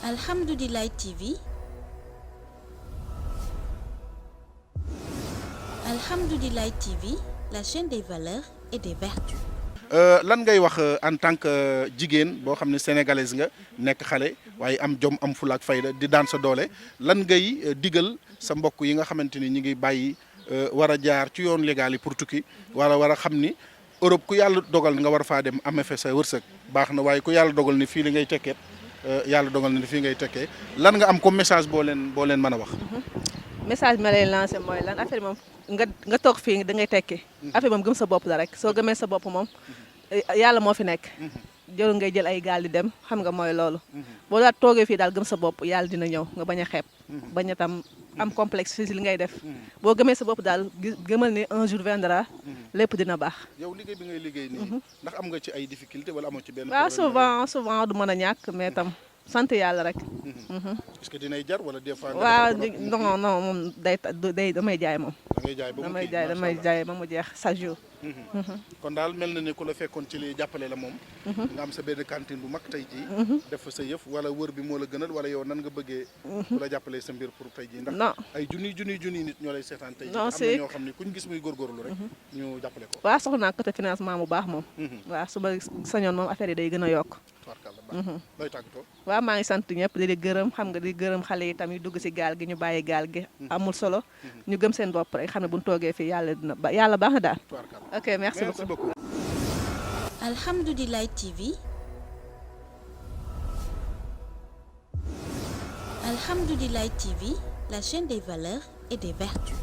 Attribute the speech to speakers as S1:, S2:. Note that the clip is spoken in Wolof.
S1: Alhamdoulilah TV. Alhamdoulilah TV, la chaîne des valeurs et des vertus.
S2: lan ngay wax en tant que jigéen boo xam ne sénégalaise nga nekk xale waaye am jom am fula ak fayda di daan sa doole lan ngay digal sa mbokk yi nga xamante ni ñi ngi bàyyi war a jaar ci yoon légal yi pour tukki wala war a xam ni Europe ku yàlla dogal nga war faa dem amee fa sa wërsëg baax na waaye ku yàlla dogal ni fii li ngay tekkeet yàlla dogal ni fii ngay tekkee lan nga am comme message boo leen mën a wax.
S3: message bi ma lay lancé mooy lan affaire moom nga toog fii da ngay tekki affaire moom gëm sa bopp la rek soo gëmee sa bopp moom yàlla moo fi nekk jël ngay jël ay gaal di dem xam nga mooy loolu boo daal toogee fii daal gëm sa bopp yàlla dina ñëw nga bañ a xeeb bañ a tam am complexe si li ngay def boo gëmee sa bopp daal gëmal ni un jour viendra lépp dina baax.
S2: yow liggéey bi ngay liggéey nii ndax am nga ci ay difficulté wala amoo ci benn
S3: waaw souvent du mën a ñàkk mais tam sant yàlla rek.
S2: est-ce que dinay jar wala des fois.
S3: waaw non moom day damay jaay moom.
S2: damay
S3: jaay ba mu jeex chaque jour.
S2: kon daal mel na ni ku la fekkoon ci li jàppale la moom. nga am sa benn cantine bu mag tey jii. def fa sa yëf wala wër bi moo la gënal wala yow nan nga bëggee. ku la jàppale sa mbir pour tey jii. ndax ay junniy nit ñoo lay seetaan tey jii. am na ñoo xam ne kuñ gis muy góorgóorlu rek. ñu jàppale ko.
S3: waaw soxla naa côté financement bu baax moom. waaw su ma sañoon moom affaire yi day gën a yokk.
S2: looy tàggatoo.
S3: waaw maa ngi sant ñëpp di gërëm xam nga di gërëm xale yi tamit dugg si gaal gi ñu bàyyi gaal gi amul solo ñu gëm seen bopp rek xam ne bu ñu toogee fii yàlla baax na daal. ok merci beaucoup.
S1: Alhamdoulilah TV. Alhamdoulilah TV, la chaîne des valeurs et des vertus.